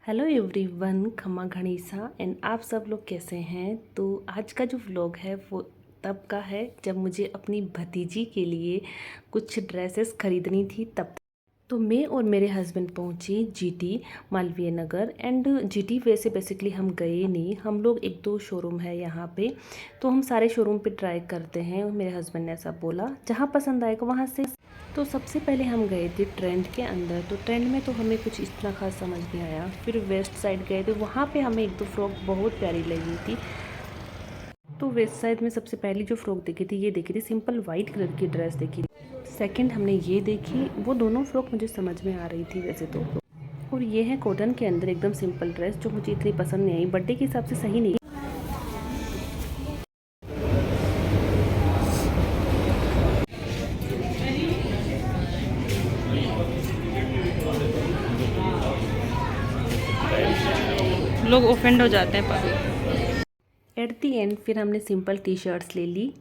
Hello everyone, खमा घनीसा and आप सब लोग कैसे हैं। तो आज का जो व्लॉग है वो तब का है जब मुझे अपनी भतीजी के लिए कुछ ड्रेसेस खरीदनी थी। तब तो मैं और मेरे हस्बैंड पहुंची GT Malviya Nagar. And GT वैसे बेसिकली हम गए नहीं, हम लोग एक दो शोरूम है यहाँ पे, तो हम सारे शोरूम पे ट्राई करते हैं। मेरे हस्बैंड ने ऐसा बोला, जहाँ पसंद आएगा वहाँ से। तो सबसे पहले हम गए थे ट्रेंड के अंदर। तो ट्रेंड में तो हमें कुछ इतना खास समझ नहीं आया। फिर वेस्ट साइड गए थे, वहाँ पे हमें एक दो फ्रॉक बहुत प्यारी लगी थी। तो वेस्ट साइड में सबसे पहली जो फ्रॉक देखी थी, ये देखी थी सिंपल वाइट कलर की ड्रेस देखी थी। सेकंड हमने ये देखी, वो दोनों फ्रॉक मुझे समझ में आ रही थी वैसे तो। और ये है कॉटन के अंदर एकदम सिंपल ड्रेस, जो मुझे इतनी पसंद नहीं आई, बर्थडे के हिसाब से सही नहीं। लोग ऑफेंड हो जाते हैं पर एट दी एंड फिर हमने सिंपल टी शर्ट्स ले ली।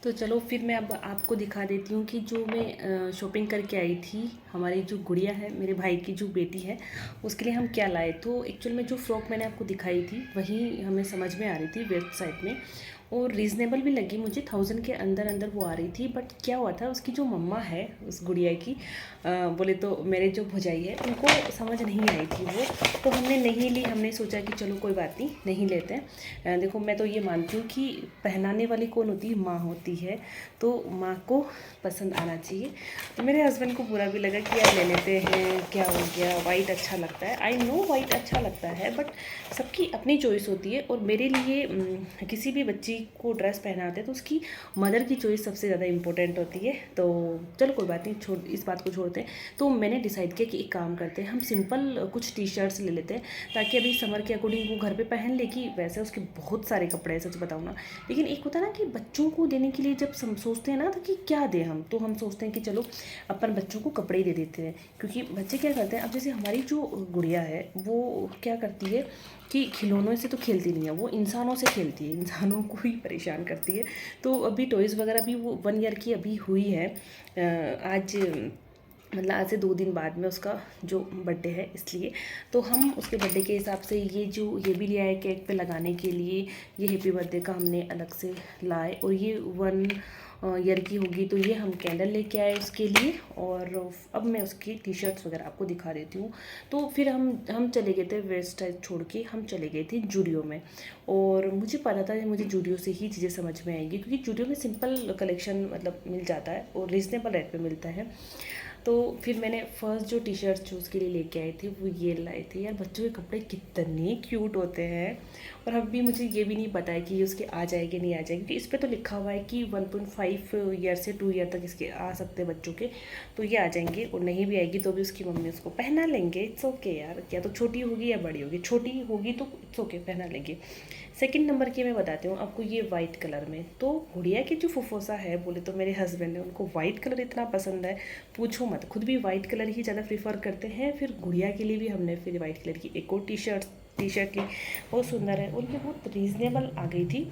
तो चलो फिर मैं अब आपको दिखा देती हूँ कि जो मैं शॉपिंग करके आई थी, हमारी जो गुड़िया है, मेरे भाई की जो बेटी है, उसके लिए हम क्या लाए। तो एक्चुअल में जो फ्रॉक मैंने आपको दिखाई थी वही हमें समझ में आ रही थी वेबसाइट में, और रीज़नेबल भी लगी मुझे। 1000 के अंदर अंदर वो आ रही थी। बट क्या हुआ था, उसकी जो मम्मा है उस गुड़िया की, बोले तो मेरे जो भौजाई है, उनको समझ नहीं आई थी वो। तो हमने नहीं ली, हमने सोचा कि चलो कोई बात नहीं, नहीं लेते हैं। देखो, मैं तो ये मानती हूँ कि पहनाने वाली कौन होती है, माँ होती है। तो माँ को पसंद आना चाहिए। तो मेरे हस्बैंड को बुरा भी लगा कि यार ले लेते हैं, क्या हो गया, वाइट अच्छा लगता है। आई नो वाइट अच्छा लगता है, बट सबकी अपनी चॉइस होती है। और मेरे लिए किसी भी बच्ची को ड्रेस पहनाते हैं तो उसकी मदर की चॉइस सबसे ज़्यादा इंपॉर्टेंट होती है। तो चलो कोई बात नहीं, छोड़, इस बात को छोड़ते हैं। तो मैंने डिसाइड किया कि एक काम करते हैं, हम सिंपल कुछ टी शर्ट्स ले लेते हैं, ताकि अभी समर के अकॉर्डिंग वो घर पे पहन लेगी। वैसे उसके बहुत सारे कपड़े हैं, सच बताऊँ ना। लेकिन एक होता है ना कि बच्चों को देने के लिए जब सोचते हैं ना, तो कि क्या दें हम, तो हम सोचते हैं कि चलो अपन बच्चों को कपड़े ही दे देते हैं। क्योंकि बच्चे क्या करते हैं, अब जैसे हमारी जो गुड़िया है वो क्या करती है कि खिलौनों से तो खेलती नहीं है, वो इंसानों से खेलती है, इंसानों को ही परेशान करती है। तो अभी टॉयज़ वगैरह भी वो 1 ईयर की अभी हुई है। आज मतलब आज से 2 दिन बाद में उसका जो बर्थडे है, इसलिए तो हम उसके बर्थडे के हिसाब से ये भी लिया है केक पे लगाने के लिए। ये हैप्पी बर्थडे का हमने अलग से लाए। और ये 1 ईयर की होगी, तो ये हम कैंडल लेके आए उसके लिए। और अब मैं उसकी टी शर्ट्स वगैरह आपको दिखा देती हूँ। तो फिर हम चले गए थे वेस्ट साइड छोड़ के, हम चले गए थे जूडियो में। और मुझे पता था कि मुझे जूडियो से ही चीज़ें समझ में आएंगी, क्योंकि जूडियो में सिंपल कलेक्शन मतलब मिल जाता है और रीज़नेबल रेट पे मिलता है। तो फिर मैंने फर्स्ट जो टी शर्ट चूज़ के लिए लेके आई थी वो ये लाए थे। यार बच्चों के कपड़े कितने क्यूट होते हैं। और अभी मुझे ये भी नहीं पता है कि ये उसके आ जाएगी नहीं आ जाएगी, क्योंकि इस पर तो लिखा हुआ है कि 1.5 ईयर से 2 ईयर तक इसके आ सकते हैं बच्चों के। तो ये आ जाएंगे, और नहीं भी आएगी तो भी उसकी मम्मी उसको पहना लेंगे। इट्स ओके यार, क्या तो छोटी होगी या बड़ी होगी, छोटी होगी तो इट्स ओके, पहना लेंगे। सेकंड नंबर की मैं बताती हूँ आपको, ये वाइट कलर में। तो गुड़िया की जो फुफोसा है, बोले तो मेरे हस्बैंड है, उनको वाइट कलर इतना पसंद है, पूछो मत। खुद भी वाइट कलर ही ज़्यादा प्रीफर करते हैं। फिर गुड़िया के लिए भी हमने फिर वाइट कलर की एक और टी शर्ट ली, बहुत सुंदर है और ये बहुत रीज़नेबल आ गई थी,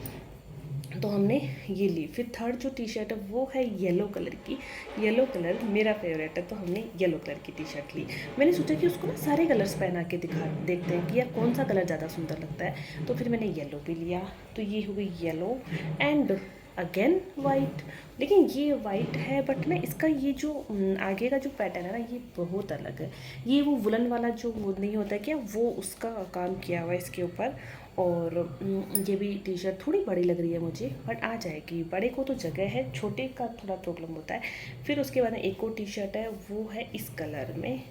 तो हमने ये ली। फिर थर्ड जो टी शर्ट है वो है येलो कलर की। येलो कलर मेरा फेवरेट है, तो हमने येलो कलर की टी शर्ट ली। मैंने सोचा कि उसको ना सारे कलर्स पहना के देखते हैं कि यार कौन सा कलर ज़्यादा सुंदर लगता है। तो फिर मैंने येलो भी लिया। तो ये हो गई येलो एंड अगेन वाइट। लेकिन ये वाइट है, बट ना इसका ये जो आगे का जो पैटर्न है ना, ये बहुत अलग है। ये वो वुलन वाला जो वो नहीं होता है क्या, वो उसका काम किया हुआ है इसके ऊपर। और ये भी टी शर्ट थोड़ी बड़ी लग रही है मुझे, बट आ जाएगी। बड़े को तो जगह है, छोटे का थोड़ा प्रॉब्लम होता है। फिर उसके बाद एक और टी शर्ट है, वो है इस कलर में।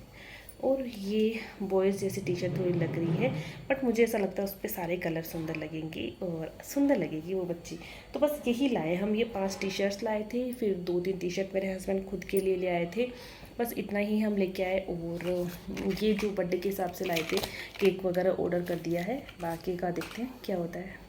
और ये बॉयज़ जैसी टी शर्ट थोड़ी लग रही है, बट मुझे ऐसा लगता है उस पर सारे कलर सुंदर लगेंगे और सुंदर लगेगी वो बच्ची। तो बस यही लाए हम, ये 5 टी शर्ट्स लाए थे। फिर 2-3 टी शर्ट मेरे हस्बैंड खुद के लिए ले आए थे। बस इतना ही हम लेके आए। और ये जो बर्थडे के हिसाब से लाए थे, केक वगैरह ऑर्डर कर दिया है, बाकी का देखते हैं क्या होता है।